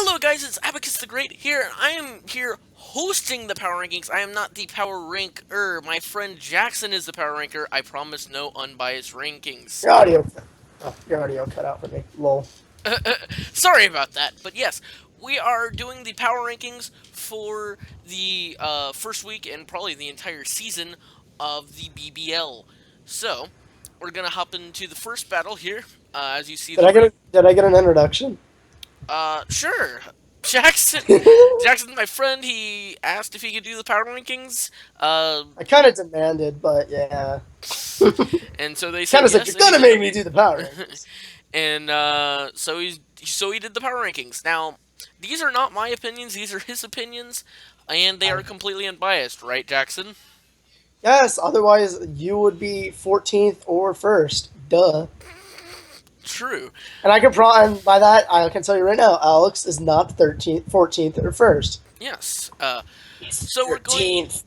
Hello guys, it's Abacus the Great here, and I am here hosting the Power Rankings. I am not the Power Ranker. My friend Jackson is the Power Ranker. I promise no unbiased rankings. Your audio cut out for me. Lol. Sorry about that, but yes, we are doing the Power Rankings for the first week and probably the entire season of the BBL. So, we're gonna hop into the first battle here. As you see Did the I get rank. an introduction? Sure. Jackson, Jackson's my friend. He asked if he could do the power rankings. Uh, I kind of demanded, but yeah. and so they Kind said of said yes, you're and he gonna did make them. me do the power rankings. And so he did the power rankings. Now, these are not my opinions; these are his opinions, and they are I, completely unbiased, right, Jackson? yes, otherwise you would be 14th or first. Duh. True. And and by that I can tell you right now, Alex is not 13th, 14th, or first. Yes. He's So we're going. 13th.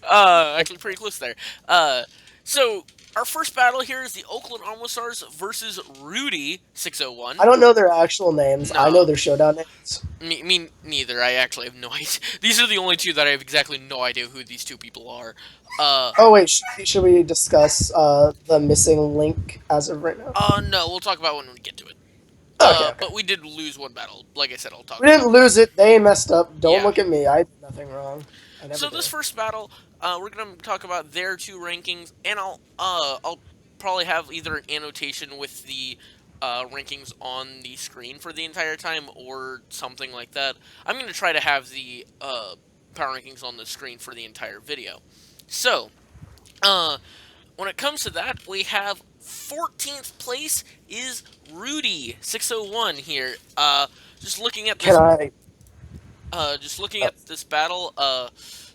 Actually, pretty close there. Uh, so our first battle here is the Oakland Almostars versus Rudy 601. I don't know their actual names. I know No, their showdown names. me neither. I actually have no idea. These are the only two that I have exactly no idea who these two people are. Uh, Oh wait, should we discuss the missing link as of right now? no, we'll talk about it when we get to it. Okay, okay. But we did lose one battle. Like I said, I'll talk We about didn't it. lose it. They messed up. Don't Yeah. look at me. I did nothing wrong. I never So this did. first battle, we're gonna talk about their two rankings, and I'll probably have either an annotation with the rankings on the screen for the entire time, or something like that. I'm gonna try to have the power rankings on the screen for the entire video. So, uh, when it comes to that, we have 14th place is Rudy 601 here. Just looking at Can this I? just looking Uh, at this battle,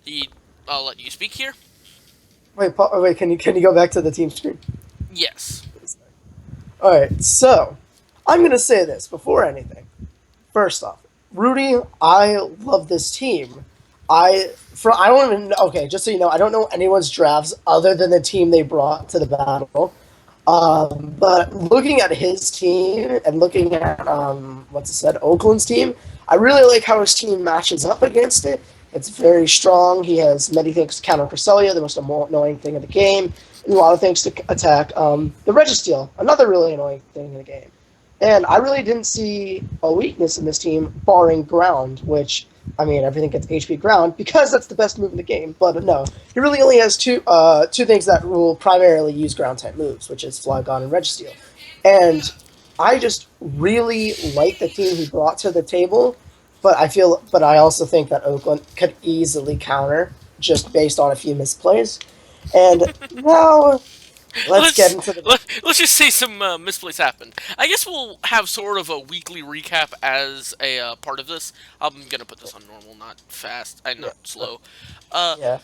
he, I'll let you speak here. wait. Can you go back to the team screen? Yes. All right. So, I'm gonna say this before anything. First off, Rudy, I love this team. I don't even okay. Just so you know, I don't know anyone's drafts other than the team they brought to the battle. But looking at his team and looking at what's it said, Oakland's team, I really like how his team matches up against it. It's very strong. He has many things to counter Cresselia, the most annoying thing in the game, and a lot of things to attack the Registeel, another really annoying thing in the game. And I really didn't see a weakness in this team, barring ground, which I mean everything gets HP ground because that's the best move in the game. But no, he really only has two things that will primarily use ground type moves, which is Flygon and Registeel. And I just really like the team he brought to the table, but I also think that Oakland could easily counter just based on a few misplays. And now let's get let's into the let's just say some misplays happened. I guess we'll have sort of a weekly recap as a part of this. I'm gonna put this on normal, not fast, and yeah not slow. Uh, yeah.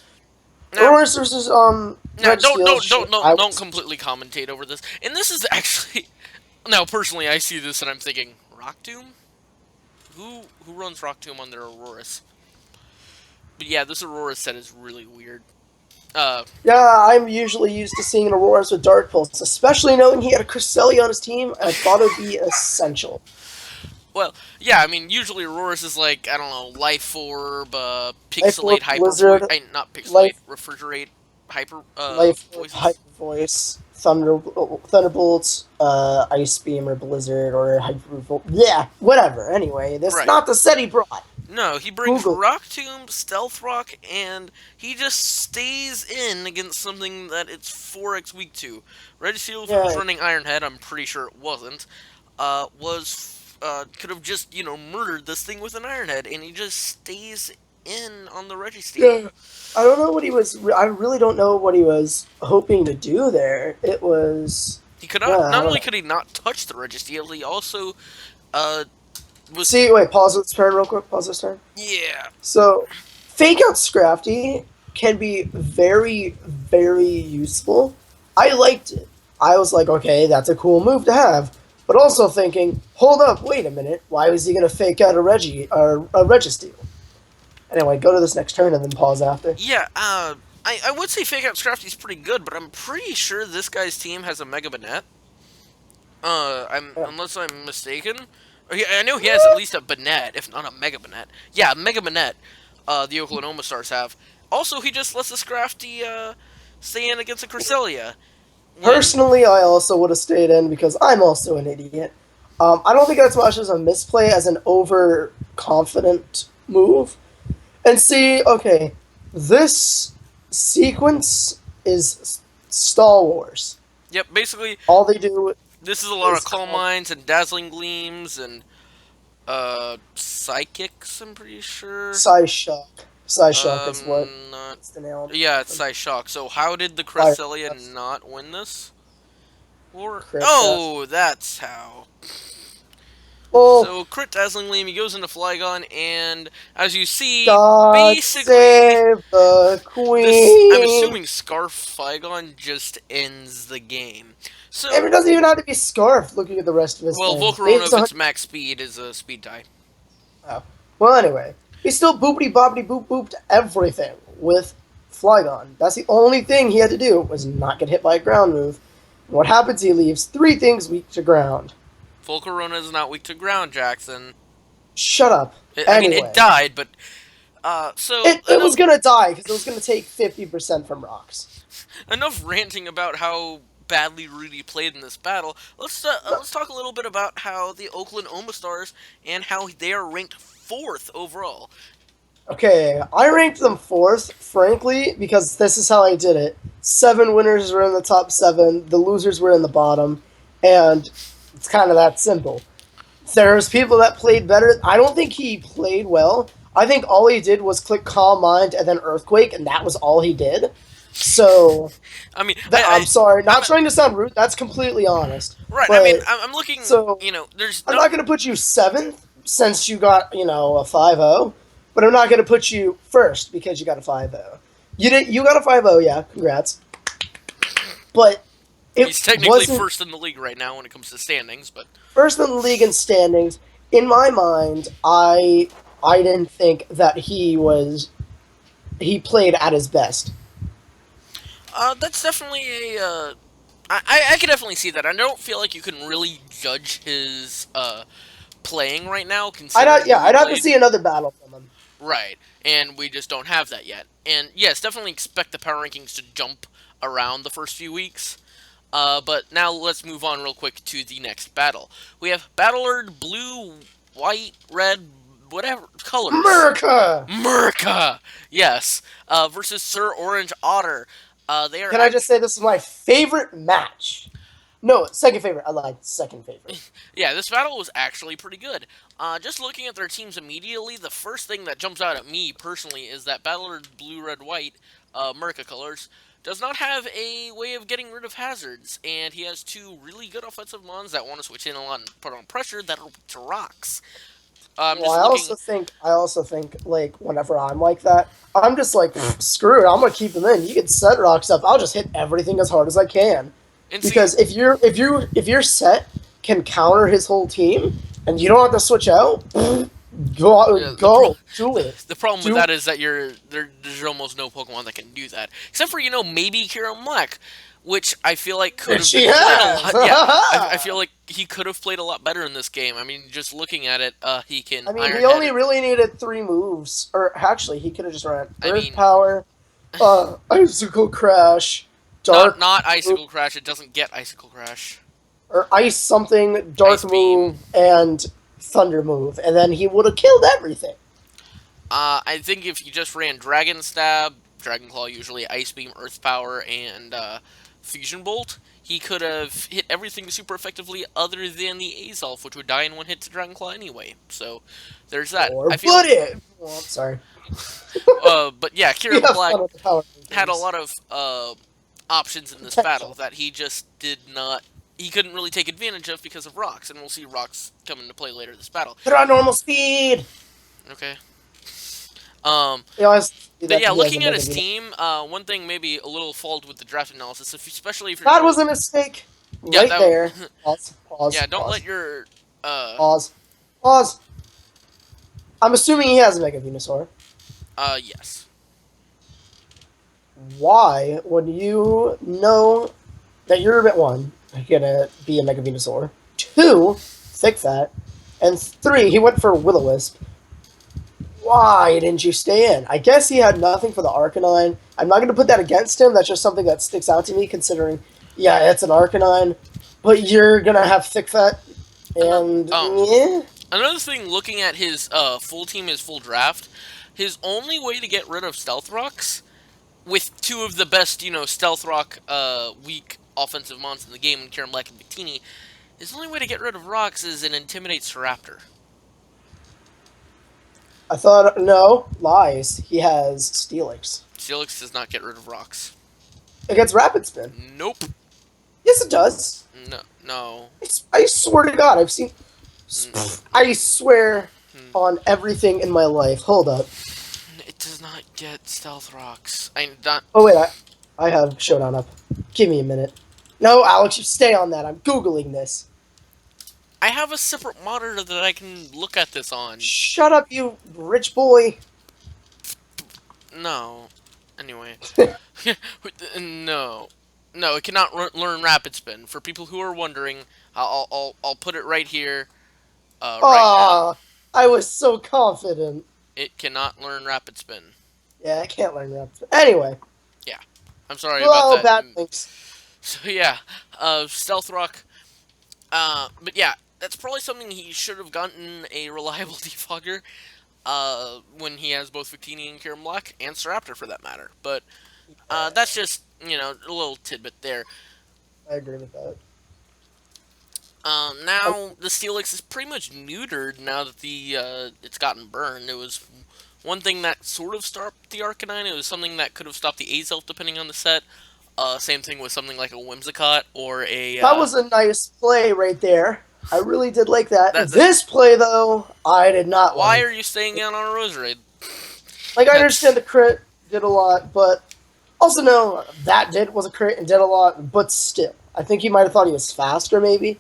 now, Aurorus versus now Registeel. I don't was completely commentate over this. And this is actually now personally, I see this and I'm thinking Rock Tomb. Who runs Rock Tomb on their Aurorus? But yeah, this Aurora set is really weird. Uh, Yeah, I'm usually used to seeing an Aurorus with Dark Pulse, especially knowing he had a Cresselia on his team. I thought it would be essential. Well, yeah, I mean, usually Aurorus is like, I don't know, Life Orb, Life Pixelate, Orb Hyper Voice, Blizzard, not Pixelate, Life Refrigerate, Hyper, Life Orb Voices. Hyper Voice, Thunderbolts, Ice Beam or Blizzard or Hyper yeah, whatever. Anyway, that's Right. not the set he brought. No, he brings Google. Rock Tomb, Stealth Rock, and he just stays in against something that it's 4x weak to. Registeel, if it was Yeah, running Iron Head, I'm pretty sure it wasn't, could have just, murdered this thing with an Iron Head, and he just stays in on the Registeel. yeah. I don't know what he was. I really don't know what he was hoping to do there. It was. He could Yeah, not I don't only know. could he not touch the Registeel, he also uh was See, wait, pause this turn real quick. Pause this turn. yeah. So, fake out Scrafty can be very, very useful. I liked it. I was like, okay, that's a cool move to have. But also thinking, hold up, wait a minute. Why was he going to fake out a Reggie or a Registeel? Anyway, go to this next turn and then pause after. Yeah, I would say Fake Out Scrafty's pretty good, but I'm pretty sure this guy's team has a Mega Banette. Yeah. Unless I'm mistaken. I know he has at least a Banette, if not a Mega Banette. Yeah, Mega Banette. The Oklahoma Stars have. Also, he just lets us craft the stay in against a Cresselia when. Personally, I also would have stayed in because I'm also an idiot. I don't think that's much as a misplay as an overconfident move. And see, okay, this sequence is Star Wars. Yep, basically, All they do this is a lot of is Calm called Minds and Dazzling Gleams and Psychics. I'm pretty sure. Psyshock. Psyshock is what Not. it's the nail. Yeah, it's Psyshock. So how did the Fire Cresselia Blast, not win this? Or Crit Dash. oh, that's how. Oh, So crit Dazzling Gleam, he goes into Flygon, and as you see, God basically save the this. I'm Queen. assuming Scarf Flygon just ends the game. And So it doesn't even have to be Scarf looking at the rest of his well, things. Volcarona, if it's max speed, is a speed tie. Oh. Well, anyway, he still boopity boppity boop booped everything with Flygon. That's the only thing he had to do was not get hit by a ground move. And what happens? He leaves three things weak to ground. Volcarona is not weak to ground, Jackson. Shut up. I mean, it Anyway, died, but so it was gonna die because it was gonna take 50% from rocks. enough ranting about how badly Rudy played in this battle. Let's talk a little bit about how the Oakland Stars and how they are ranked fourth overall. Okay, I ranked them fourth, frankly, because this is how I did it. 7 winners were in the top 7, the losers were in the bottom, and it's kind of that simple. There's people that played better. I don't think he played well. I think all he did was click Calm Mind and then Earthquake, and that was all he did. So, I mean, I'm sorry, I'm not trying to sound rude. That's completely honest. right. I mean, But I'm looking. so You know, there's I'm no. not going to put you seventh since you got a 5-0, but I'm not going to put you first because you got a 5-0. You got a 5-0, yeah, congrats. But it He's technically wasn't first in the league right now when it comes to standings, but first in the league in standings. In my mind, I didn't think that he played at his best. that's definitely a. I can definitely see that. I don't feel like you can really judge his playing right now, considering who he I'd have to played. see another battle from him. Right, and we just don't have that yet. And yes, definitely expect the power rankings to jump around the first few weeks. But now let's move on real quick to the next battle. We have Battler Blue, White, Red, whatever colors. America! Merca, yes, versus Sir Orange Otter. They are Can I just say this is my favorite match? No, second favorite. I lied. Second favorite. yeah, this battle was actually pretty good. Just looking at their teams immediately, the first thing that jumps out at me personally is that Battler Blue, Red, White, Merca colors, does not have a way of getting rid of hazards, and he has two really good offensive mons that want to switch in a lot and put on pressure that are weak to rocks. I'm Well, just looking. I also think, like, whenever I'm like that, I'm just like, screw it. I'm gonna keep him in. You can set rocks up. I'll just hit everything as hard as I can. And see, Because if your set can counter his whole team, and you don't have to switch out, yeah, go do it. the problem with Do that is that there's almost no Pokemon that can do that, except for maybe Kieran Black, which I feel like could have she been played a has. lot. Yeah, I feel like he could have played a lot better in this game. I mean, just looking at it, he can I mean, Iron he only Head. really needed 3 moves, or actually, he could have just ran I Earth mean, Power, Icicle Crash, not Dark not Move, Icicle Crash. It doesn't get Icicle Crash. or Ice something, Dark Ice Beam. Move, and Thunder Move, and then he would have killed everything. I think if you just ran Dragon Stab, Dragon Claw, usually Ice Beam, Earth Power, and Fusion Bolt, he could have hit everything super effectively other than the Azolf, which would die in one hit to Dragon Claw anyway. So there's that. Or I feel, would it? Well, sorry. but yeah, We Kieran have Black fun with the Power had a Rangers. lot of options in this battle Potential. that he just did not. He couldn't really take advantage of because of rocks, and we'll see rocks come into play later this battle. They're on normal speed! Okay. He always do But that yeah, 'cause he has a looking at his negative. team, one thing maybe a little fault with the draft analysis, especially if you're That doing, was a mistake. yeah, Right there. Pause, pause, yeah, don't pause, let your, pause, pause. I'm assuming he has a Mega Venusaur. yes, Why, when you know that you're at 1, gonna be a Mega Venusaur. 2, Thick Fat. And 3, he went for Will-O-Wisp. Why didn't you stay in? I guess he had nothing for the Arcanine. I'm not going to put that against him. That's just something that sticks out to me, considering, yeah, it's an Arcanine, but you're going to have Thick Fat, and, yeah. Another thing, looking at his full team, his full draft, his only way to get rid of Stealth Rocks, with 2 of the best, Stealth Rock weak offensive mons in the game, Kieran Black and Victini, his only way to get rid of Rocks is an Intimidate Staraptor. I thought, no, lies. He has Steelix. Steelix does not get rid of Rocks. It gets Rapid Spin. Nope. Yes, it does. No. I swear to God, I've seen... I swear on everything in my life. Hold up. It does not get Stealth Rocks. I'm not... Oh, wait, I have Showdown up. Give me a minute. No, Alex, you stay on that. I'm Googling this. I have a separate monitor that I can look at this on. Shut up, you rich boy. No. Anyway. No. No, it cannot learn Rapid Spin. For people who are wondering, I'll put it right here. Right now. I was so confident. It cannot learn Rapid Spin. Yeah, I can't learn Rapid Spin. Anyway. Yeah. I'm sorry about that. Bad things. So yeah, Stealth Rock. But yeah, that's probably something he should have gotten a reliable defogger. When he has both Victini and Kieran Black, and Staraptor for that matter. But that's just, a little tidbit there. I agree with that. Now the Steelix is pretty much neutered now that it's gotten burned. It was one thing that sort of stopped the Arcanine. It was something that could have stopped the Azelf depending on the set. Same thing with something like a Whimsicott or a... that was a nice play right there. I really did like that. This play, though, I did not Why like. are you staying down on a Roserade? Like, I understand the crit did a lot, but also know that was a crit and did a lot, but still. I think he might have thought he was faster, maybe.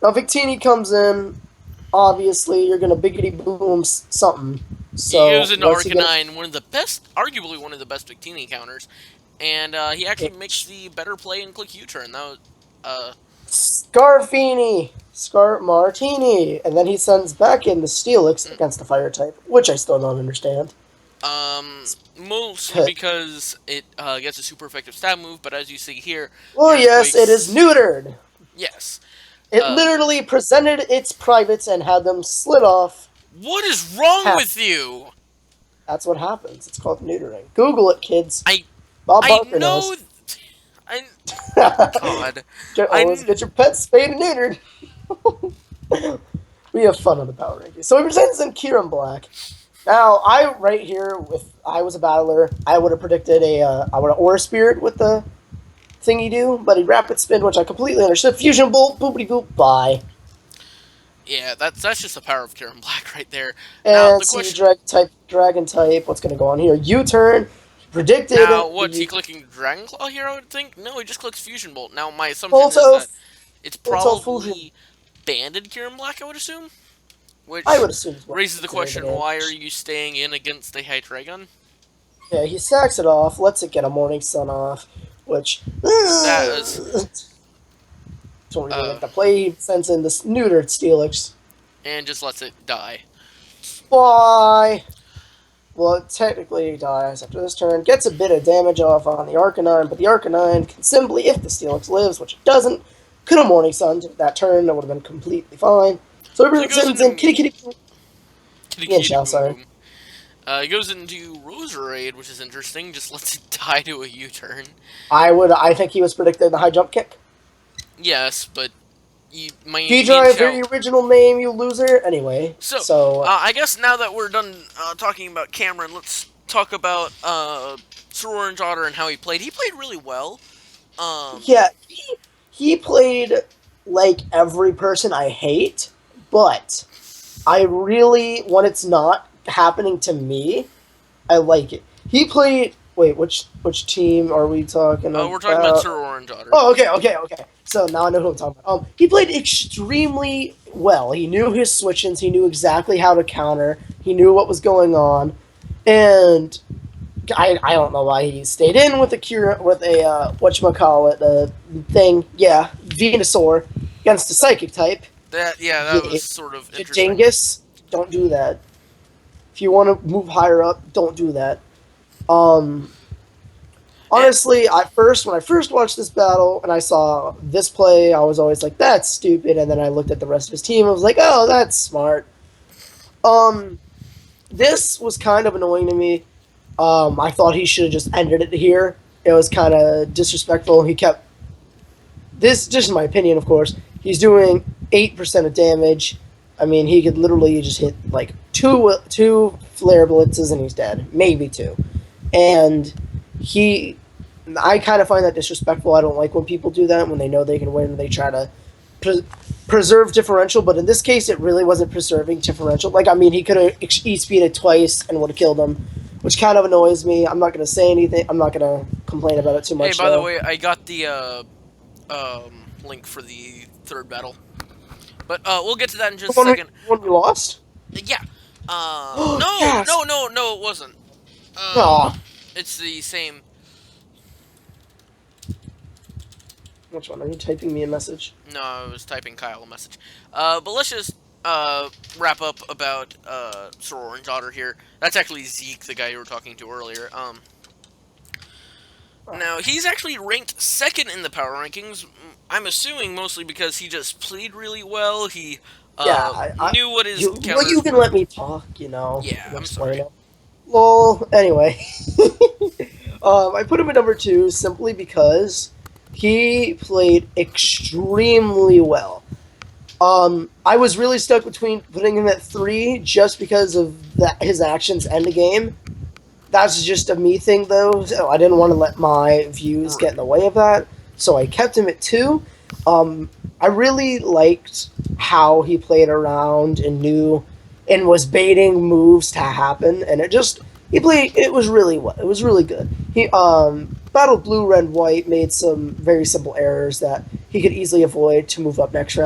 Now, Victini comes in. Obviously, you're going to biggity-boom something. So, he used an Arcanine, arguably one of the best Victini counters. And he actually makes the better play and click U-turn. That was, Scarfini! Martini! And then he sends back in the Steelix against the Fire type, which I still don't understand. Mostly because it gets a super effective stab move, but as you see here... Well, yes, it is neutered. Yes. It literally presented its privates and had them slid off. What is wrong with you? That's what happens. It's called neutering. Google it, kids. Bob Barker knows. God. Always get your pets spayed and neutered. We have fun on the power rankings. So he presents in Kieran Black. Now, right here, if I was a battler, I would have predicted I would have Aura Spirit with the thing you do, but he Rapid Spin, which I completely understood. Fusion Bolt, boopity boop, bye. Yeah, that's just the power of Kieran Black right there. And now, the question... Dragon type, what's going to go on here? U-turn, predicted. Now, what's he clicking Dragon Claw here, I would think? No, he just clicks Fusion Bolt. Now, my assumption is that it's probably banded Kieran Black, I would assume? Which I would assume raises the question, why are you staying in against the Hydreigon? Yeah, he sacks it off, lets it get a Morning Sun off, which... That is... don't really like the play. He sends in this neutered Steelix. And just lets it die. Why? Well, it technically dies after this turn. Gets a bit of damage off on the Arcanine, but the Arcanine can simply, if the Steelix lives, which it doesn't, could have Morning Sun that turn. That would have been completely fine. So he sends in Kitty. Sorry. He goes into Roserade, which is interesting. Just lets it die to a U-turn. I think he was predicting the high jump kick. Yes, but D-Drive, very original name, you loser. Anyway, so I guess now that we're done talking about Cameron, let's talk about Sir Orange Otter and how he played. He played really well. Yeah, he played like every person I hate, but I really, when it's not happening to me, I like it. He played... Wait, which team are we talking about? We're talking about Sir Orange Otter. Oh, okay. So now I know who I'm talking about. He played extremely well. He knew his switch-ins. He knew exactly how to counter. He knew what was going on. And I don't know why he stayed in with a cure with a whatchamacallit thing. Yeah, Venusaur against a psychic type. That Yeah, was sort of interesting. Dingus, don't do that. If you want to move higher up, don't do that. Um, And Honestly, when I first watched this battle and I saw this play, I was always like, "That's stupid." And then I looked at the rest of his team. I was like, "Oh, that's smart." Um, this was kind of annoying to me. I thought he should have just ended it here. It was kind of disrespectful. He kept this, just in my opinion, of course. He's doing 8% of damage. I mean, he could literally just hit like two flare blitzes and he's dead, maybe two. And he, I kind of find that disrespectful. I don't like when people do that when they know they can win. They try to preserve differential, but in this case, it really wasn't preserving differential. Like, I mean, he could have e-speeded twice and would have killed him, which kind of annoys me. I'm not going to say anything. I'm not going to complain about it too hey, much, by the though. way, I got the link for the third battle, but we'll get to that in The just a one second. we lost? Yeah. No, Yes! no, no, no, it wasn't. Aw. It's the same. Which one? Are you typing me a message? No, I was typing Kyle a message. But let's just wrap up about Sir Orange Otter here. That's actually Zeke, the guy you were talking to earlier. Oh. Now he's actually ranked second in the power rankings. I'm assuming mostly because he just played really well. He Yeah, knew what his well, counters you can were. let me talk, Yeah, I'm explain sorry. it. Lol. Anyway, I put him at number two simply because he played extremely well. I was really stuck between putting him at three just because of his actions end the game. That's just a me thing, though. So I didn't want to let my views get in Right. the way of that, so I kept him at two. Um, I really liked how he played around and knew and was baiting moves to happen, and he played. It was really well. It was really good. He battled blue, red, white, made some very simple errors that he could easily avoid to move up next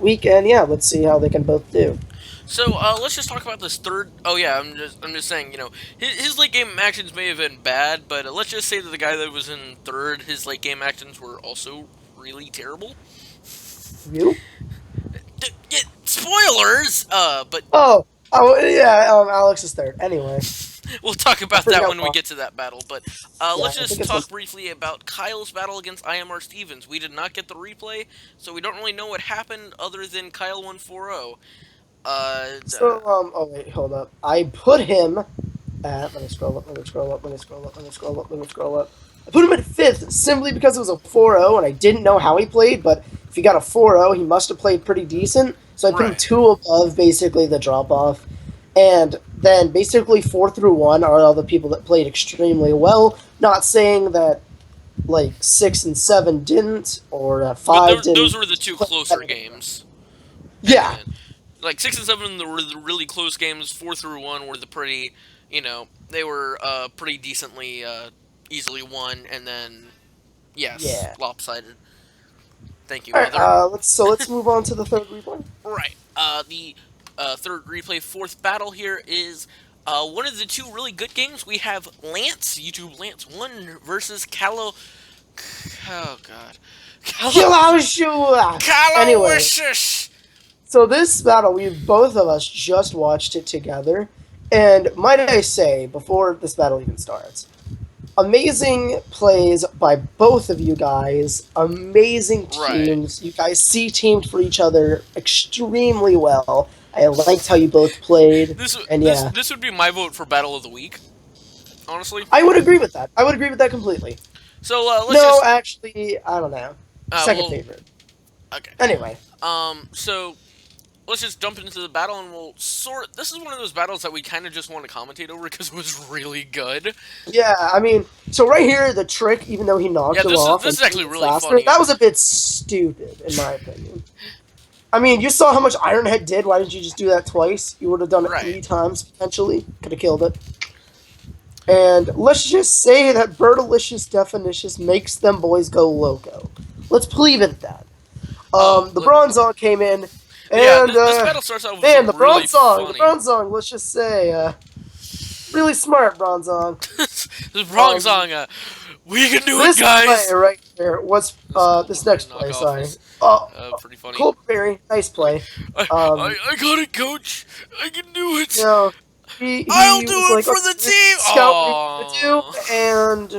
week, and yeah, let's see how they can both do. So let's just talk about this third. Oh yeah, I'm just saying. His late game actions may have been bad, but let's just say that the guy that was in third, his late game actions were also really terrible. You? Spoilers. But Oh, yeah. Alex is third. Anyway, we'll talk I about that forgot when we why. get to that battle. But Yeah, let's I think just it's talk his. briefly about Kyle's battle against IMR Stevens. We did not get the replay, so we don't really know what happened other than Kyle 140. Oh wait, hold up. I put him at. Let me scroll up. Let me scroll up. Let me scroll up. Let me scroll up. Let me scroll up. I put him at fifth simply because it was a 4-0 and I didn't know how he played. But if he got a 4-0, he must have played pretty decent. So I put him right. two above basically the drop off, and then basically 4 through 1 are all the people that played extremely well. Not saying that like 6 and 7 didn't or But 5 those didn't were the two play closer better than them. games, Yeah, and like 6 and 7 were the really close games. 4 through 1 were the pretty, they were pretty decently easily won, and then yes, yeah. lopsided. Thank you, All right, Heather. let's move on to the third replay. Right. The third replay, fourth battle here is one of the two really good games. We have Lance, YouTube Lance 1 versus Callow. Oh, God. Kill our shoe. Anyway, Callowicious! so this battle, we both of us just watched it together, and might I say, before this battle even starts, amazing plays by both of you guys. Amazing Right. teams. You guys see teamed for each other extremely well. I liked how you both played, This and this yeah, this would be my vote for Battle of the Week, honestly. I would agree with that. I would agree with that completely. So let's No, just actually, I don't know. Second well, favorite. okay. Anyway, So let's just jump into the battle and we'll sort. This is one of those battles that we kind of just want to commentate over because it was really good. yeah, I mean, so right here, the trick, even though he Yeah, knocked him this is off this and is made actually it really faster, funny. that was a bit stupid, in my opinion. I mean, you saw how much Ironhead did. Why didn't you just do that twice? You would have done it Right. 3 times, potentially. Could have killed it. And let's just say that Bertalicious Definitious makes them boys go loco. Let's leave it at that. Oh, The Bronzong came in, yeah. and, This battle starts out with man, some really funny. Bronzong, let's just say, Really smart, Bronzong. This wrong Um, song. We can do it, this play guys. right here was This this Goldberry next play. knockoff Sorry. was Oh, pretty funny. Colberry, nice play. Um, I got it, coach. I can do you it. know, I'll he do was it like, for okay, the let's team. scout what you're gonna do, Oh, and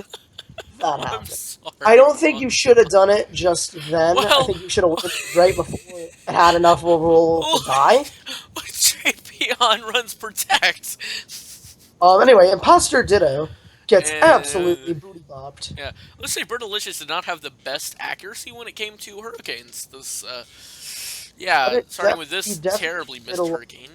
that I'm happened. I sorry, don't think bro. you should have done it just then. I Well, think you should have waited right before it had enough overall to die. Champion runs protect, Anyway, Imposter Ditto gets absolutely and booty bopped. yeah, let's say Bertalicious did not have the best accuracy when it came to hurricanes. This, But yeah, starting with he this definitely terribly did missed a. hurricane.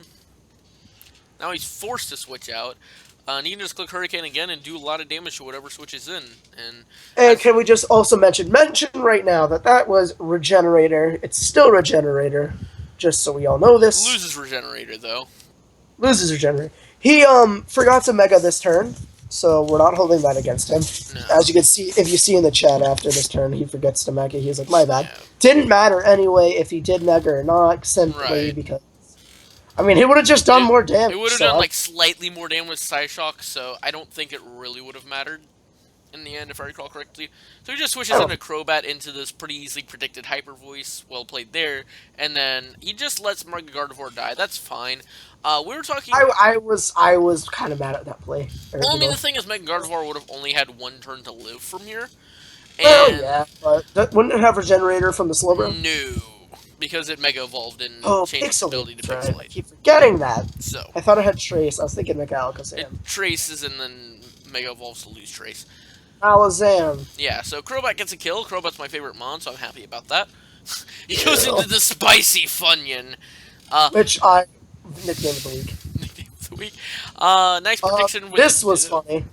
Now he's forced to switch out. And you can just click Hurricane again and do a lot of damage to whatever switches in. And And as can we just also mention right now that that was Regenerator. It's still Regenerator, just so we all know this. loses Regenerator though. Loses Regenerator. He forgot to Mega this turn, so we're not holding that against him. No. As you can see, if you see in the chat after this turn, he forgets to Mega. He's like, my bad. Yeah. Didn't matter anyway if he did Mega or not, simply Right. because I mean he would have just done more damage. It would have So done like slightly more damage with Psyshock, so I don't think it really would have mattered in the end, if I recall correctly. So he just switches I into don't. Crobat into this pretty easily predicted Hyper Voice, well played there, and then he just lets Mega Gardevoir die. That's fine. We were talking. I was kind of mad at that play. Well, I mean, the Original. thing is, Mega Gardevoir would have only had one turn to live from here, Well, and yeah, but wouldn't it have Regenerator from the Slowbro? no, because it Mega Evolved and Oh, changed its Pixelate. ability to That's right. I Pixelate. keep forgetting that. So I thought it had Trace. I was thinking it Megalakazam. traces and then Mega Evolves to lose Trace. Alazam. Yeah, so Crobat gets a kill. Crobat's my favorite mon, so I'm happy about that. He goes into the spicy Funyun. Which I nickname of the week. Nickname of the week. Nice prediction. With This was funny.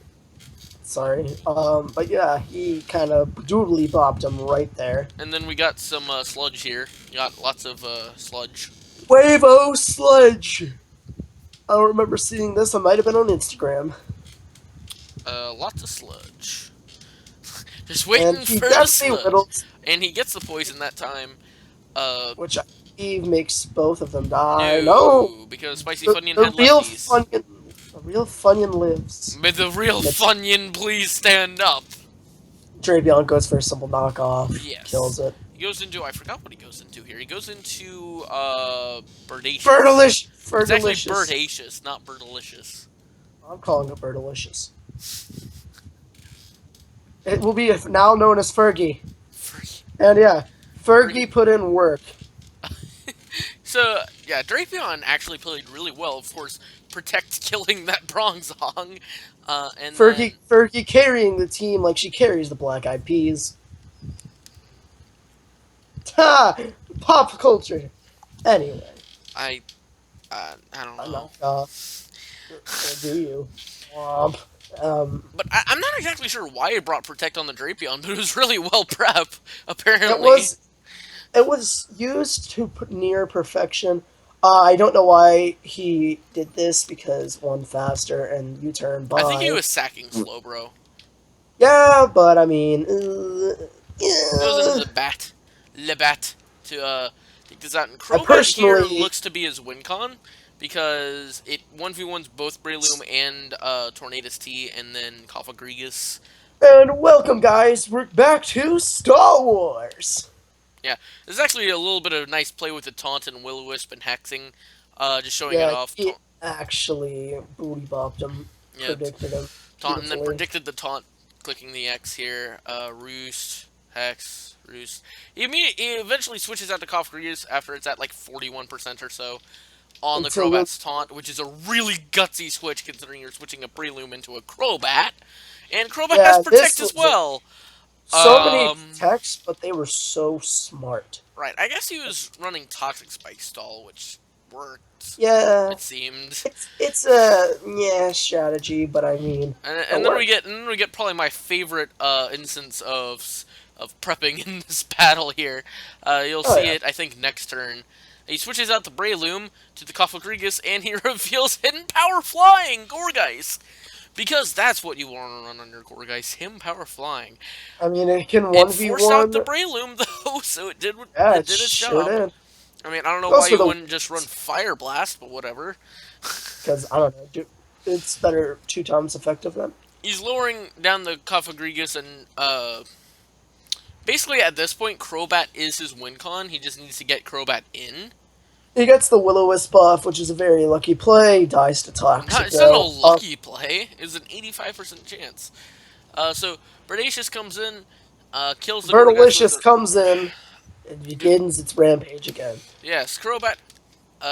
Sorry. But yeah, he kind of doodly bopped him right there. And then we got some sludge here. We got lots of sludge. Wave-O Sludge! I don't remember seeing this. I might have been on Instagram. Lots of sludge. Just And waiting he for the definitely sludge. whittles, And he gets the poison that time. which I believe makes both of them die. No, No! because Spicy The, Funyun the had real lefties. Funyun, the real Funyun lives. May the real Funyun please stand up. Drapion goes for a simple knockoff. Yes. Kills it. He goes into, I forgot what he goes into here. He goes into, Birdacious. It's actually Birdalicious. Birdacious, not Birdalicious. I'm calling it Birdalicious. It will be now known as Fergie. And yeah, Fergie put in work. So, yeah, Drapion actually played really well. Of course, Protect killing that Bronzong. And Fergie carrying the team like she carries the Black Eyed Peas. Ha! Pop culture. Anyway. I don't I'm know. not, do you? But I'm not exactly sure why it brought Protect on the Drapion, but it was really well prep, apparently. It was used to near perfection. I don't know why he did this because one faster and U-turn by. I think he was sacking Slowbro. Yeah, but I mean, He goes into the bat, Lebat, to take this out. And Crobat personally here looks to be his win con, because it 1v1s both Breloom and Tornadus T, and then Cofagrigus. And welcome, guys. We're back to Star Wars. Yeah, there's actually a little bit of nice play with the taunt and Will-O-Wisp and hexing, just showing it off. He actually booty bopped him, Yeah, predicted him. taunt, and then predicted the taunt, clicking the X here. Roost, Hex, Roost. He eventually switches out to Cofagrigus after it's at like 41% or so on the Crobat's taunt, which is a really gutsy switch considering you're switching a Breloom into a Crobat. And Crobat has Protect as well. So many attacks, but they were so smart. Right, I guess he was running Toxic Spike Stall, which worked. Yeah, it seemed. It's a strategy, but I mean, And then we get probably my favorite instance of prepping in this battle here. You'll see it, I think, next turn. He switches out the Breloom to the Cofagrigus, and he reveals Hidden Power Flying Gourgeist. Because that's what you want to run on your Gourgeist, Hidden Power Flying. I mean, it can 1v1. It forced out the Breloom, though, so it did its job. Did. I mean, I don't know why you wouldn't just run Fire Blast, but whatever. Because, I don't know, It's better 2 times effective then. He's lowering down the Cofagrigus, and basically at this point, Crobat is his win con. He just needs to get Crobat in. He gets the Will-O-Wisp buff, which is a very lucky play. Dies to Not, Toxic it's not a though. lucky play. It's an 85% chance. So Predacious comes in, kills the Dorgas with Vertilicious the... comes in and begins its rampage again. Yes, Crobat, he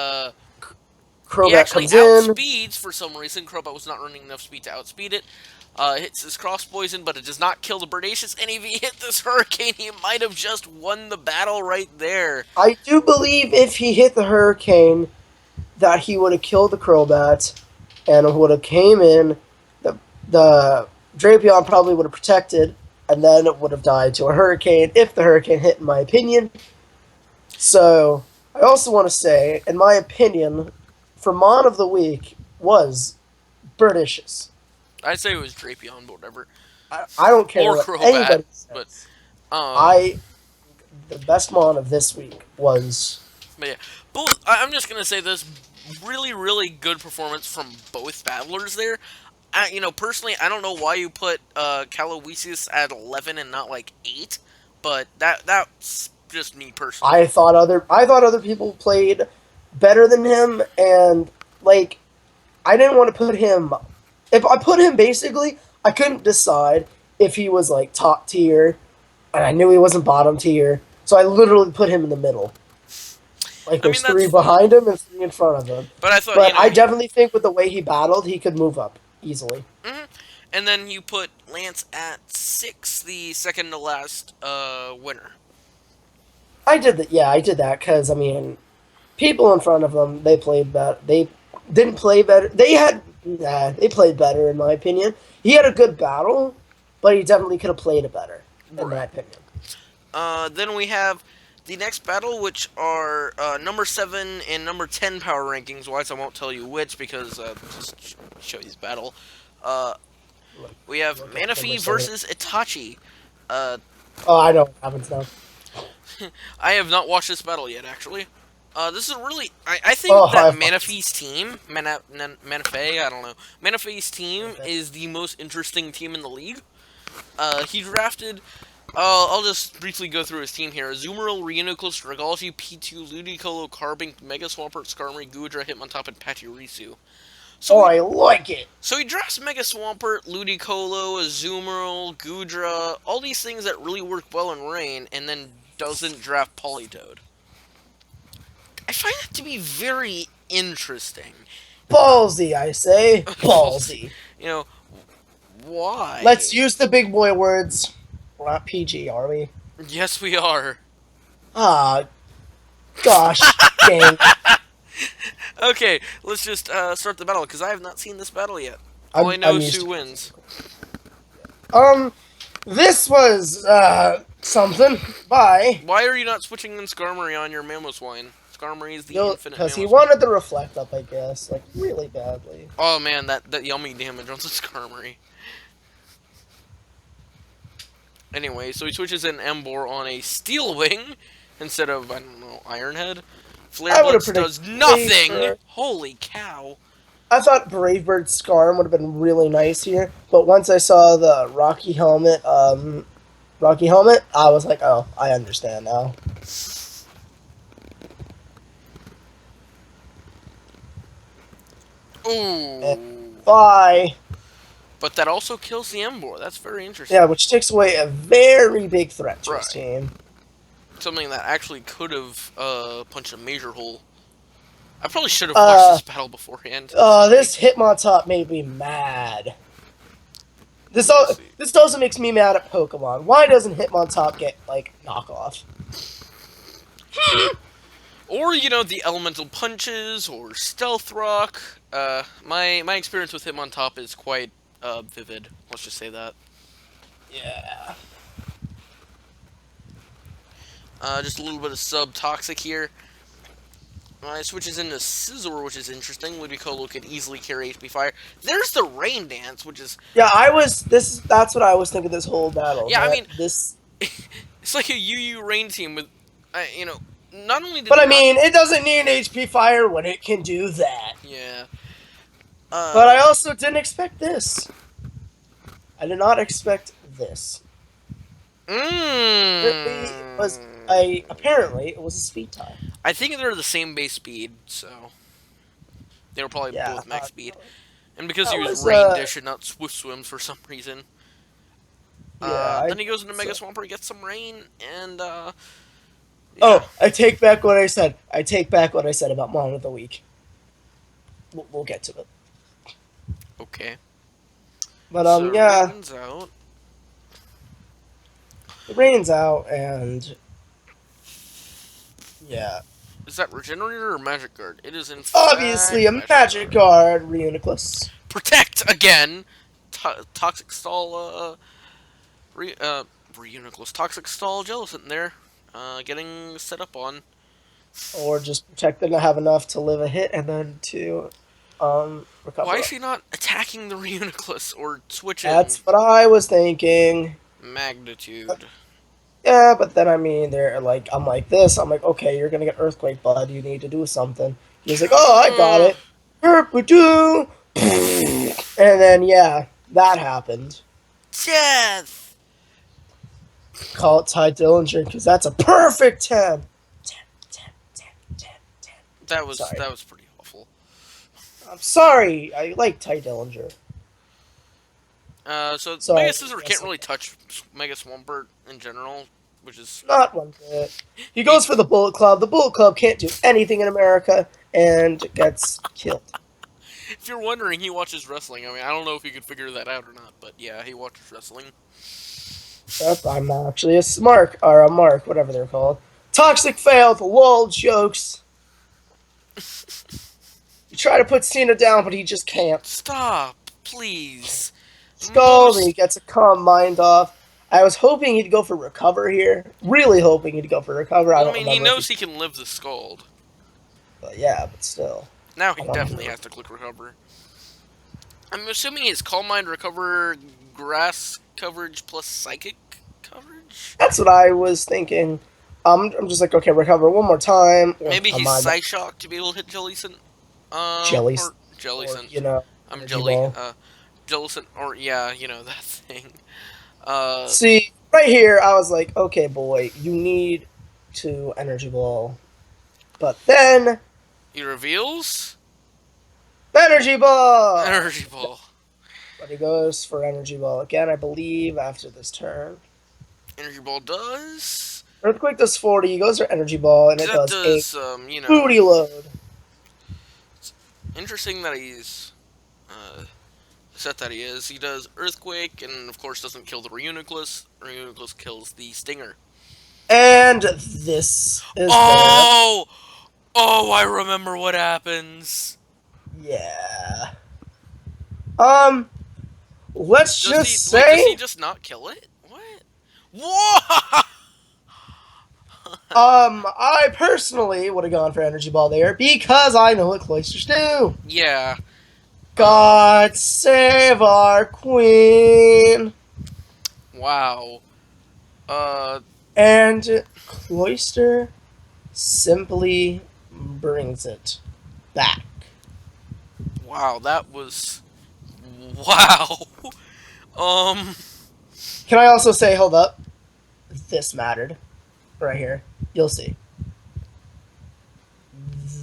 Crobat actually comes in. outspeeds for some reason. Crobat was not running enough speed to outspeed it. Hits his cross poison, but it does not kill the Predacious. And if he hit this Hurricane, he might have just won the battle right there. I do believe if he hit the Hurricane, that he would have killed the Crobat and would have came in. The Drapion probably would have protected, and then it would have died to a Hurricane if the Hurricane hit, in my opinion. So, I also want to say, in my opinion, for Mon of the Week was Birdicious. I'd say it was Drapion, but whatever. I don't care Or what Crobat, anybody but says. The best Mon of this week was... But yeah, both. I'm just gonna say this: really, really good performance from both battlers there. Personally, I don't know why you put Calowesis at 11 and not like 8, but that's just me personally. I thought other people played better than him, and like I didn't want to put him. If I put him basically, I couldn't decide if he was like top tier, and I knew he wasn't bottom tier, so I literally put him in the middle. Like there's 3 behind him and 3 in front of him. But I thought, but I definitely think with the way he battled, he could move up easily. Mm-hmm. And then you put Lance at 6, the second to last winner. I did that. Yeah, I did that because I mean, people in front of them, they played better. They didn't play better. They played better in my opinion. He had a good battle, but he definitely could have played it better in my opinion. Then we have the next battle, which are number 7 and number 10 power rankings. Wise, I won't tell you which because just show you this battle. We have Manaphy versus Itachi. I know what happens now. I have not watched this battle yet, actually. This is really... I think that Manaphy's team... Manaphy, I don't know. Manaphy's team is the most interesting team in the league. He drafted... I'll just briefly go through his team here. Azumarill, Reuniclus, Dragology, P2, Ludicolo, Carbink, Mega Swampert, Skarmory, Goodra, Hitmontop, and Pachirisu. So I like it! So he drafts Mega Swampert, Ludicolo, Azumarill, Goodra, all these things that really work well in Rain, and then doesn't draft Politoed. I find that to be very interesting. Ballsy, I say. Ballsy. Why? Let's use the big boy words. We're not PG, are we? Yes, we are. Ah, gosh, dang. Okay, let's just start the battle, because I have not seen this battle yet. All I know is who wins. This was, something. Bye. Why are you not switching in Skarmory on your Mamoswine? Skarmory is the infinite because he Mamoswine. wanted the reflect up, I guess, like, really badly. Oh man, that yummy damage on the Skarmory. Anyway, so he switches in Emboar on a Steel Wing instead of, I don't know, Iron Head. Flare Blitz does nothing! Holy cow. I thought Brave Bird Skarm would have been really nice here, but once I saw the Rocky Helmet, I was like, oh, I understand now. Ooh. Bye. But that also kills the Emboar. That's very interesting. Yeah, which takes away a very big threat to his team. Something that actually could have punched a major hole. I probably should have watched this battle beforehand. This Hitmontop made me mad. This also makes me mad at Pokemon. Why doesn't Hitmontop get, like, knockoff? Or, the elemental punches, or stealth rock. My experience with Hitmontop is quite vivid. Let's just say that. Yeah. Just a little bit of sub-toxic here. It switches into Scizor, which is interesting. Ludicolo could easily carry HP Fire. There's the Rain Dance, which is... Yeah, that's what I was thinking this whole battle. Yeah, I mean... This... It's like a UU Rain team with, not only did But I mean, it doesn't need an HP Fire when it can do that. Yeah. But I also didn't expect this. I did not expect this. Apparently it was a speed tie. I think they're the same base speed, so they were probably Yeah, both max speed. And because he that was was Rain Dish and not Swift Swims for some reason, yeah. then he goes into Mega Swampert, gets some rain, and yeah. Oh, I take back what I said. I take back what I said about Mon of the Week. We'll get to it. Okay. But So yeah, rain's out. the rain's out, and yeah, Is that Regenerator or Magic Guard? It is in obviously fact a magic card, Reuniclus. Protect again. Toxic Stall. Reuniclus. Toxic Stall Jellicent there. Getting set up on. Or just protect them to have enough to live a hit and then to recover. Why is he not attacking the Reuniclus or switching? That's what I was thinking. Magnitude. Yeah, but then I mean, they're like, I'm like this. I'm like, okay, you're gonna get Earthquake, bud. You need to do something. He's like, oh, I got it. And then yeah, that happened. Death. Call it Ty Dillinger because that's a perfect 10. 10. That was Sorry. pretty awful. I'm sorry. I like Ty Dillinger. So Sorry, Mega Scizor can't really touch Mega Swampert in general, which is Not one bit. He goes for the Bullet Club. The Bullet Club can't do anything in America and gets killed. If you're wondering, he watches wrestling. I mean, I don't know if you could figure that out or not, but yeah, he watches wrestling. Yep, I'm actually a Mark, or a Mark, whatever they're called. Toxic failed, lol, jokes. You try to put Cena down, but he just can't. Stop, please. Skull, and he gets a calm mind off. I was hoping he'd go for recover here. Really hoping he'd go for recover. Well, I mean, he knows he can live the Scald. But yeah, but still. Now he definitely has to click recover. I'm assuming it's Calm Mind, Recover, Grass coverage plus Psychic coverage? That's what I was thinking. I'm just like, okay, recover one more time. Maybe he's Psyshock to be able to hit Jellicent. Jellicent. You know, I'm Jelly. Jellicent, or yeah, you know, that thing. See, right here, I was like, okay, boy, you need to Energy Ball. But then... He reveals... Energy Ball! Energy Ball. But he goes for Energy Ball again, I believe, after this turn. Energy Ball does... Earthquake does 40, he goes for Energy Ball, and it does you know... booty load. It's interesting that he's... set that he is. He does Earthquake, and of course doesn't kill the Reuniclus. Reuniclus kills the Stinger. And this is Oh! Oh, I remember what happens. Yeah. Let's just say... Wait, does he just not kill it? What? What? I personally would have gone for Energy Ball there because I know what Cloisters do. Yeah. God save our queen. Wow. And Cloister simply brings it back. Wow, that was... Wow. Can I also say, hold up, this mattered. Right here. You'll see.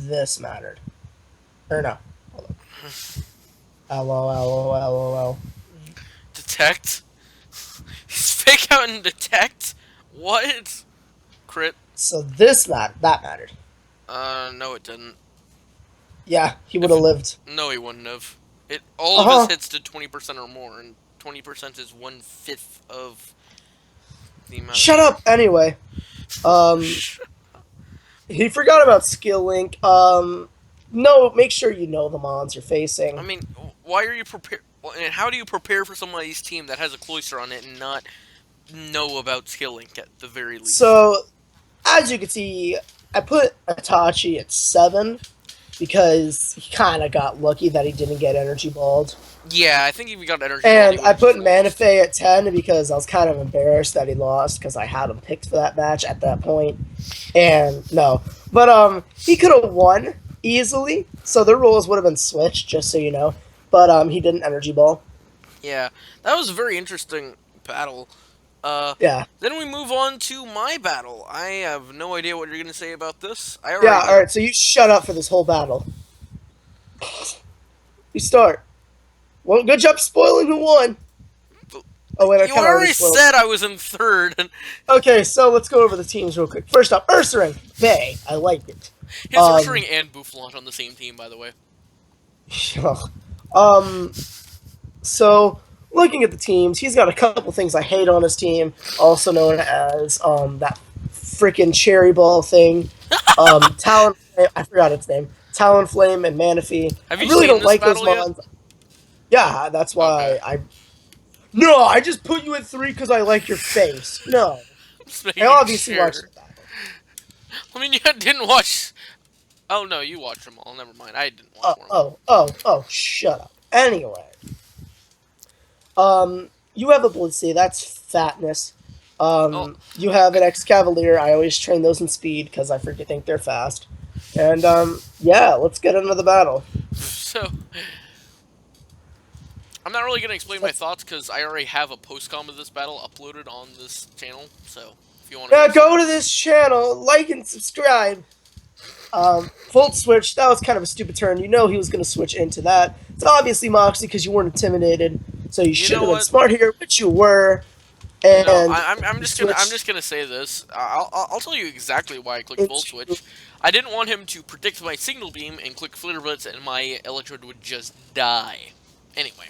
This mattered. Or no. Hold up. LOL. Detect? Fake out and detect? What? Crit. So that mattered. No it didn't. Yeah, he would have lived. No, he wouldn't have. All of his hits did 20% or more, and 20% is 1/5 of the amount. Shut up! Anyway. He forgot about Skill Link. No, make sure you know the mons you're facing. I mean, why are you prepared? And how do you prepare for somebody's team that has a Cloister on it and not know about Skill Link at the very least? So, as you can see, I put Itachi at 7 because he kind of got lucky that he didn't get Energy Balled. Yeah, I think if he got Energy And Balled, I put Manaphy at 10 because I was kind of embarrassed that he lost because I had him picked for that match at that point. And no. But he could have won easily, so the rules would have been switched, just so you know. but he did an energy ball. Yeah, that was a very interesting battle. Yeah. Then we move on to my battle. I have no idea what you're gonna say about this. I already Yeah, know. alright, so you shut up for this whole battle. You start. Well, good job spoiling who won. Oh, wait, I You kind of already already spoiled. said I was in third, and Okay, so let's go over the teams real quick. First up, Ursaring. Bay. I like it. his Um, Ursaring and Bouffalant on the same team, by the way. um, so looking at the teams, he's got a couple things I hate on his team, also known as that freaking cherry ball thing. Talon, I forgot its name. Talonflame and Manaphy. Have I you really seen don't this like those battle yet? mons. Yeah, that's Okay, why I. No, I just put you at 3 because I like your face. No, just I making obviously watched sure. the battle. I mean, you didn't watch. Oh no, you watched them all. Never mind. I didn't watch them all. Oh, shut up. Anyway, you have a Blissey, that's fatness. Oh, You have I- an Excavalier. I always train those in speed because I freaking think they're fast. And yeah, let's get into the battle. so I'm not really gonna explain my thoughts because I already have a postcom of this battle uploaded on this channel. So if you want to Yeah, go see go it, to this channel, like and subscribe. Volt switch. That was kind of a stupid turn. You know he was going to switch into that. It's obviously Moxie because you weren't intimidated, so you you should know have been what? smart here, which you were. No, And I'm you just gonna switched say this. I'll tell you exactly why I clicked Volt into. Switch. I didn't want him to predict my Signal Beam and click Flitter Blitz, and my Electrode would just die. Anyway,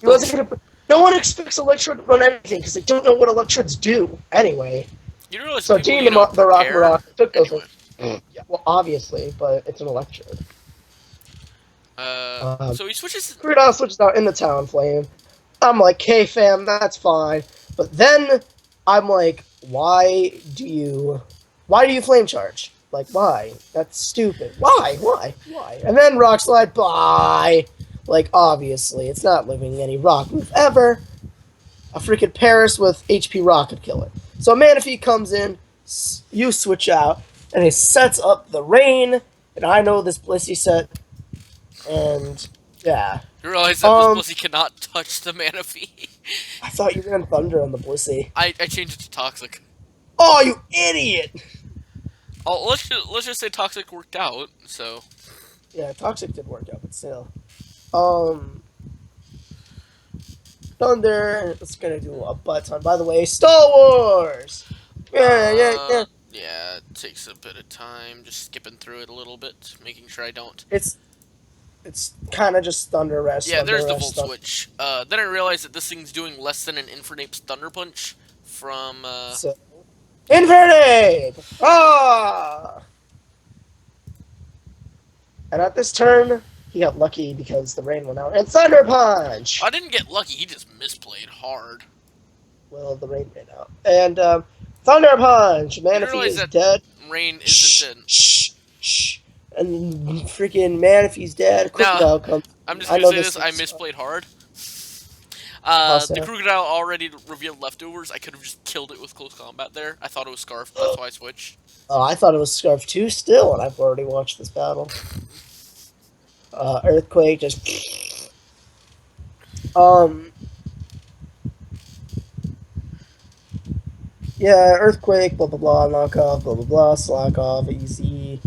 He wasn't going to. No one expects Electrode to run anything because they don't know what Electrodes do anyway. you realize So people, Team the Rock prepare Rock took those. anyway. Yeah, well, obviously, but it's an Electrode. So he switches. Kuridas switches out in the Talonflame. I'm like, hey fam, that's fine. But then I'm like, why do you flame charge? Like, why? That's stupid. Why? And then Rock Slide, bye. Like, obviously, it's not living any rock move ever. A freaking Paris with HP Rock could kill it. So Manaphy comes in, you switch out, and he sets up the rain. And I know this Blissey set, and yeah. You realize that this Blissey cannot touch the Manaphy. I thought you ran Thunder on the Blissey. I changed it to Toxic. Oh, you idiot! Oh, let's just say Toxic worked out. So Yeah, Toxic did work out, but still. Thunder. It's gonna do a butt ton. By the way, Star Wars. Yeah. Yeah, it takes a bit of time. Just skipping through it a little bit, making sure I don't. It's kind of just Thunder Rest. Yeah, Thunder there's the Rest, Volt Switch. Then I realized that this thing's doing less than an Infernape's Thunder Punch from. So, Infernape! Ah! And at this turn, he got lucky because the rain went out. And Thunder Punch! I didn't get lucky. He just misplayed hard. Well, the rain ran out. And Thunder Punch! Manaphy is dead. Rain isn't in. Shh. And freaking Manaphy's dead. Crocodile comes. I'm just gonna say this. I misplayed hard. The Crocodile already revealed leftovers. I could have just killed it with close combat there. I thought it was Scarf. That's why I switched. Oh, I thought it was Scarf too still, and I've already watched this battle. Earthquake just... Yeah, Earthquake, blah, blah, blah, knock off, blah, blah, blah, slack off, easy.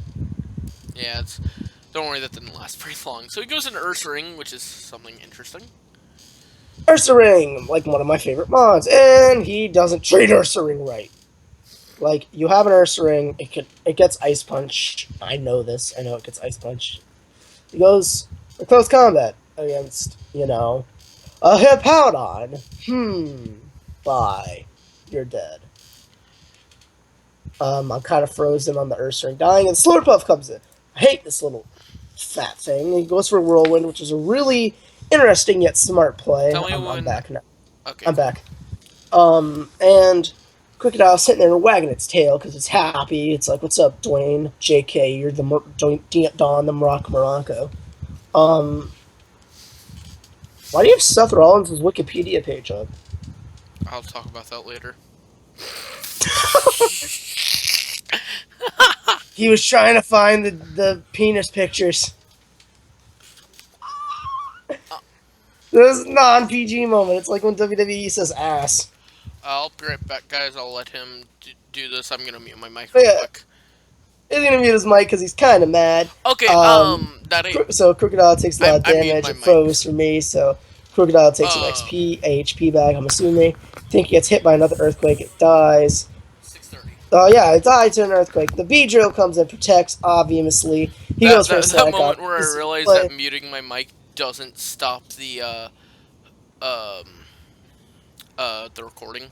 Yeah, it's... Don't worry, that didn't last very long. So he goes into Ursaring, which is something interesting. Ursaring, like one of my favorite mods, and he doesn't treat Ursaring right. Like, you have an Ursaring, it gets Ice Punch. I know this, I know it gets Ice Punch. He goes for close combat against, a Hippowdon. Bye. You're dead. I'm kind of frozen on the Ursaring dying, and Slurpuff comes in. I hate this little fat thing. He goes for Whirlwind, which is a really interesting yet smart play. I'm back now. Okay. I'm back. And Crocodile sitting there wagging its tail because it's happy. It's like, what's up, Dwayne? JK, you're the Don the Morocco. Why do you have Seth Rollins' Wikipedia page up? I'll talk about that later. He was trying to find the penis pictures. This non-PG moment. It's like when WWE says ass. I'll be right back, guys. I'll let him do this. I'm gonna mute my mic But real yeah, quick. he's gonna mute his mic because he's kind of mad. Okay, that ain't. So Crocodile takes a lot of I muted damage. my It mic. froze for me, so Crocodile takes some Um, XP, HP back. I'm assuming. I think he gets hit by another earthquake. It dies. 6:30. Oh yeah, it died to an earthquake. The B drill comes and protects. Obviously, he That goes for a that that static on. moment where I This realized that play muting my mic doesn't stop um the recording.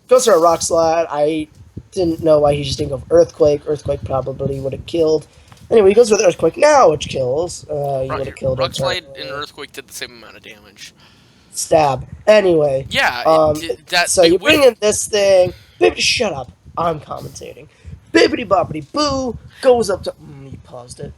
goes for a rock slide. I didn't know why he just didn't go for earthquake. Earthquake probably would have killed. Anyway, he goes for the earthquake now, which kills. He would have killed him. Rock slide and earthquake did the same amount of damage. Stab. Anyway, Yeah, it did that. so They you win. bring in this thing. Bibbidi, shut up. I'm commentating. Bibbidi bobbidi boo goes up to. He paused it.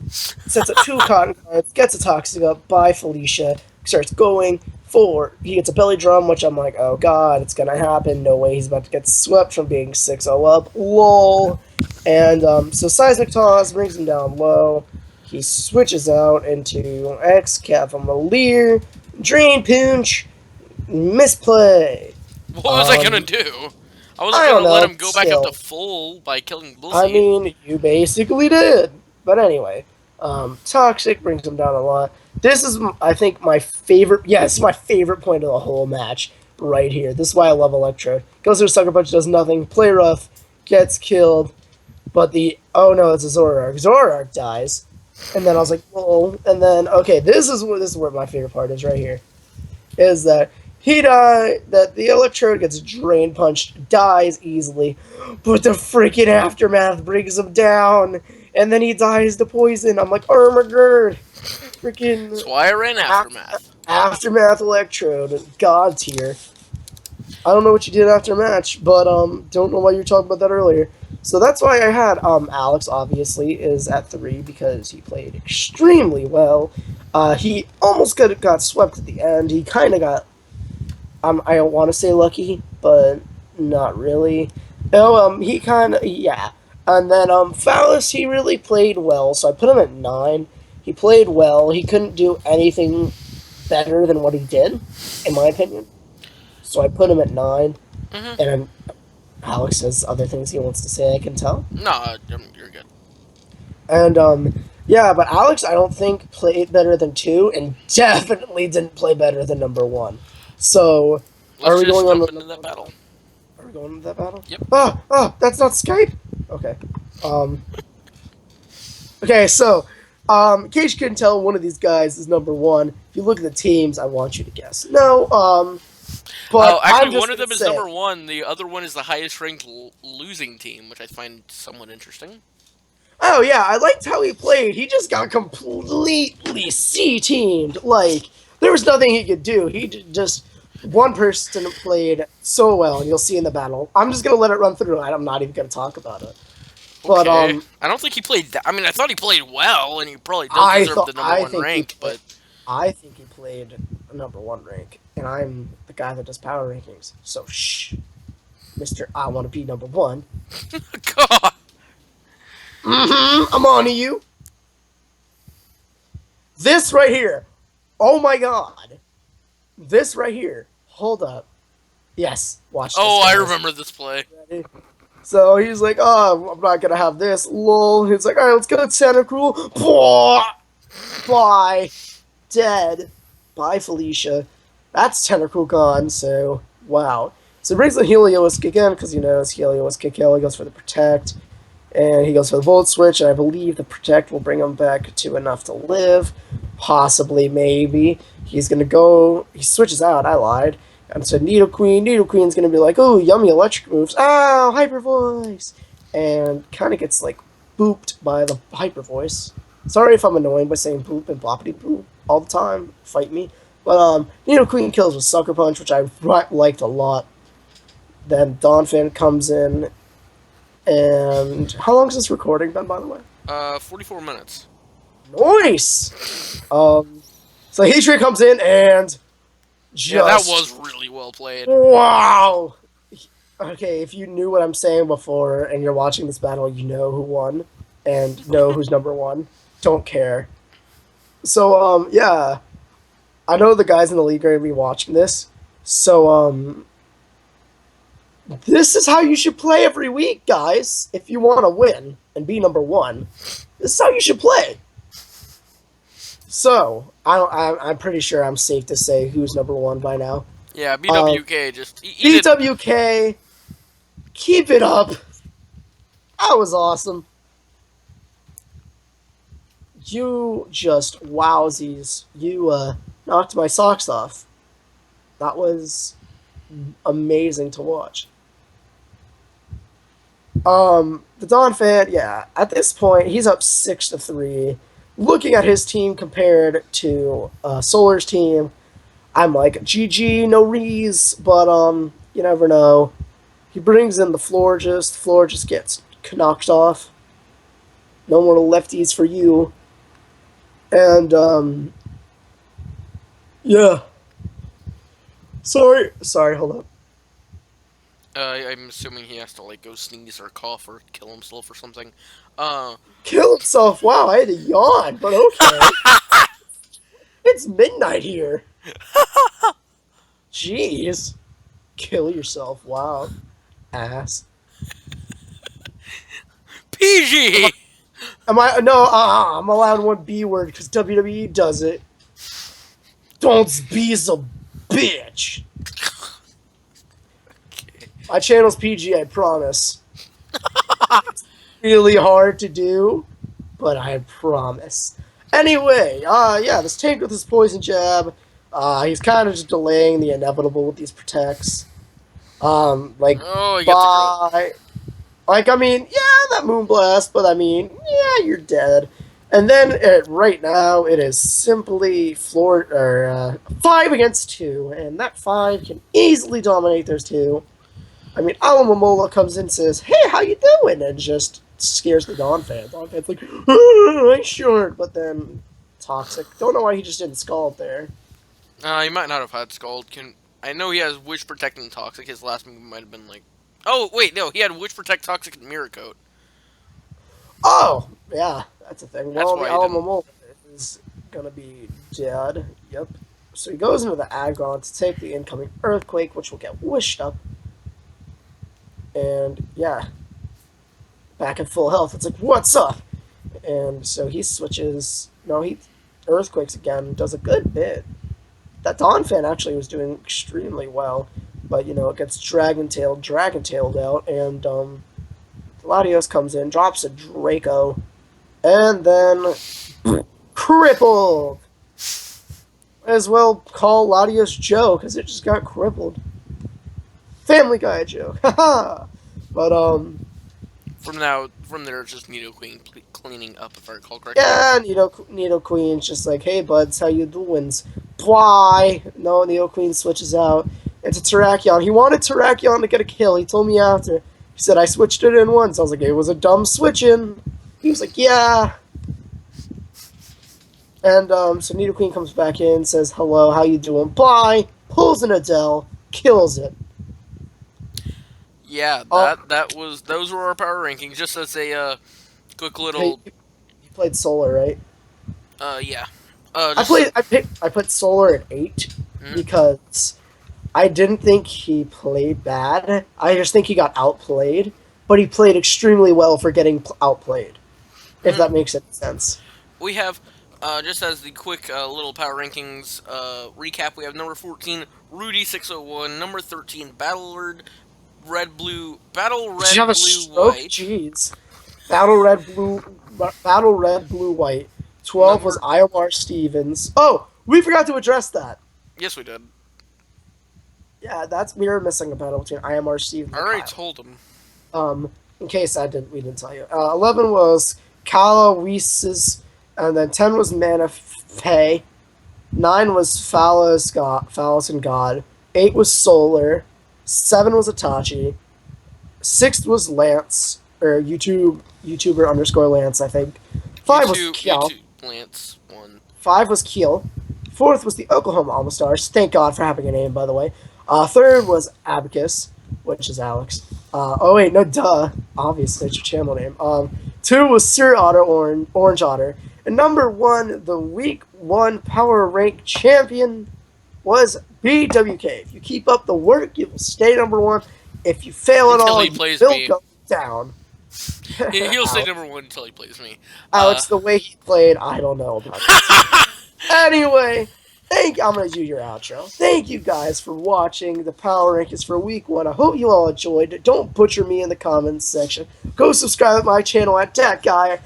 Sets up two cotton cards, gets a toxic up by Felicia, starts going for. He gets a belly drum, which I'm like, oh god, it's gonna happen. No way he's about to get swept from being 6-0 up. Lol. And so Seismic Toss brings him down low. He switches out into X Cavalier, Drain Punch, Misplay. What was I gonna Um, do? I wasn't I don't gonna let know, him go back up to still. full by killing I Blissey. mean, you basically did. But anyway, Toxic brings him down a lot. This is, I think, my favorite. Yes, my favorite point of the whole match right here. This is why I love Electrode. Goes through Sucker Punch, does nothing. Play rough, gets killed. But the oh no, it's a Zoroark. Zoroark dies, and then I was like, whoa. And then okay, this is where my favorite part is right here. Is that that the Electrode gets drain punched, dies easily, but the freaking aftermath brings him down, and then he dies to poison. I'm like, oh my god, freaking That's why I ran Aftermath. aftermath Electrode, god tier. I don't know what you did after match, but don't know why you were talking about that earlier. So that's why I had Alex. Obviously, is at 3 because he played extremely well. He almost got swept at the end. He kind of got I don't want to say lucky, but not really. Oh, he kind of yeah. And then Phallus, he really played well, so I put him at 9. He played well. He couldn't do anything better than what he did, in my opinion. So I put him at 9. Mm-hmm. And Alex has other things he wants to say. I can tell. No, you're good. And yeah, but Alex, I don't think played better than 2, and definitely didn't play better than number 1. So, are Let's we just going on jump the into number that battle. Are we going into that battle? Yep. That's not Skype? Okay. Um, okay, so, in case you couldn't tell, one of these guys is number 1. If you look at the teams, I want you to guess. No, Oh, but I'm actually, just one of gonna them is say, number 1. The other one is the highest ranked losing team, which I find somewhat interesting. oh yeah, I liked how he played. He just got completely C-teamed. Like, there was nothing he could do. Just one person played so well, and you'll see in the battle. I'm just gonna let it run through. I'm not even gonna talk about it. But Okay. I don't think he played that. I mean, I thought he played well, and he probably does I deserve thought the number 1 think he rank, played. but. I think he played a number 1 rank, and I'm the guy that does power rankings. So shh, Mister. I want to be number 1. God! I'm on to you. This right here. Oh my god. This right here. Hold up. Yes, watch this, Oh, I guys. remember this play. Ready? So he's like, oh, I'm not gonna have this. Lol. He's like, all right, let's go to Santa Cruz. Bye. Dead. Bye, Felicia. That's Tentacle gone, so wow. So he brings the Helios kick in, because he knows Helios kick kill. He goes for the Protect, and he goes for the Volt Switch, and I believe the Protect will bring him back to enough to live. Possibly, maybe. He's gonna go, he switches out, I lied. And so Needle Queen. Needle Queen's gonna be like, oh, yummy electric moves. Ow, Hyper Voice! And kind of gets, like, booped by the Hyper Voice. Sorry if I'm annoying by saying boop and bloppity boop all the time. Fight me. But, Needle Queen kills with Sucker Punch, which I liked a lot. Then Donphan comes in, and how long has this recording been, by the way? 44 minutes. Nice! So Heatran comes in, and Yeah, that just... was really well played. Wow! Okay, if you knew what I'm saying before, and you're watching this battle, you know who won, and know who's number 1. Don't care. So, yeah. I know the guys in the league are gonna be watching this, so this is how you should play every week, guys. If you want to win and be number one, this is how you should play. So I'm pretty sure I'm safe to say who's number one by now. Yeah, BWK, just eat it. BWK, keep it up. That was awesome. You just wowsies. You knocked my socks off. That was amazing to watch. The Don fan, yeah, at this point he's up 6-3. Looking at his team compared to Solar's team, I'm like, GG, no rees, but you never know. He brings in the floor just gets knocked off. No more lefties for you. And yeah. Sorry, hold up. I'm assuming he has to like go sneeze or cough or kill himself or something. Kill himself. Wow, I had a yawn, but okay. It's midnight here. Jeez. Kill yourself. Wow. Ass. PG. Am I? No, I'm allowed one B word because WWE does it. Don't be a bitch. My channel's PG, I promise. It's really hard to do, but I promise. Anyway, yeah, this tank with his poison jab, he's kind of just delaying the inevitable with these protects. Like, Oh, you got the bye. Like, I mean, yeah, that moonblast, but I mean, yeah, you're dead. And then right now it is simply 5 against 2, and that 5 can easily dominate those 2. I mean, Alamomola comes in and says, "Hey, how you doing?" and just scares the Dawn fan. Dawn fan's like, "I short," but then toxic. Don't know why he just didn't scald there. He might not have had Scald. I know he has Wish Protect and Toxic. His last move might have been like... Oh, wait, no. He had Wish Protect, Toxic, and Mirror Coat. Oh, yeah, that's a thing. That's Well, the why he didn't. Alamomola is gonna be dead. Yep. So he goes into the Aggron to take the incoming Earthquake, which will get wished up. And yeah, back at full health. It's like, what's up? And so he switches. No, he Earthquakes again. Does a good bit. That Dawn fan actually was doing extremely well, but it gets dragon tailed out, and Latios comes in, drops a Draco, and then crippled. As well call Latios Joe because it just got crippled. Family Guy joke, haha. But From there, it's just Nidoqueen cleaning up, if I recall correctly. yeah, Nidoqueen's just like, "Hey buds, how you doing?" Why? No, Nidoqueen switches out into Terrakion. He wanted Terrakion to get a kill. He told me after. He said, "I switched it in once." I was like, "It was a dumb switch-in." He was like, "Yeah." And so Nidoqueen comes back in, says, "Hello, how you doing?" Bye. Pulls an Adele, kills it. Yeah, Oh, those were our power rankings. Just as a quick hey, little... you played Solar, right? Yeah. I Just... played. I put Solar at 8 Mm, because I didn't think he played bad. I just think he got outplayed, but he played extremely well for getting outplayed. If mm. that makes any sense. We have, just as the quick little power rankings recap, we have number 14, Rudy601, number 13, Battle Did you have Red a Blue stroke? White, Jeez. Battle red blue white. 12 was number... Iomar Stevens. Oh, we forgot to address that. Yes, we did. Yeah, we were missing a battle between Iomar Stevens I and already Kyle. told him. In case we didn't tell you. 11 was Kala Weiss, and then 10 was Mana Fey. 9 was Phallus and God. 8 was Solar. 7 was Itachi. 6th was Lance, or YouTuber underscore Lance, I think. 5 was Kiel. YouTube, Lance, 1. 5 was Keel. 4th was the Oklahoma Alma Stars. Thank God for having a name, by the way. 3rd was Abacus, which is Alex. Oh wait, no, duh. Obviously, it's your channel name. 2 was Sir Otter Orange Otter. And number one, the week one power rank champion was BWK. If you keep up the work, you will stay number one. If you fail at Until all, he you plays will me. go down. He'll stay Alex, number one until he plays me. Alex, the way he played, I don't know about this. Anyway, I'm gonna do your outro. Thank you guys for watching the power rankings for week one. I hope you all enjoyed it. Don't butcher me in the comments section. Go subscribe to my channel at DatGuy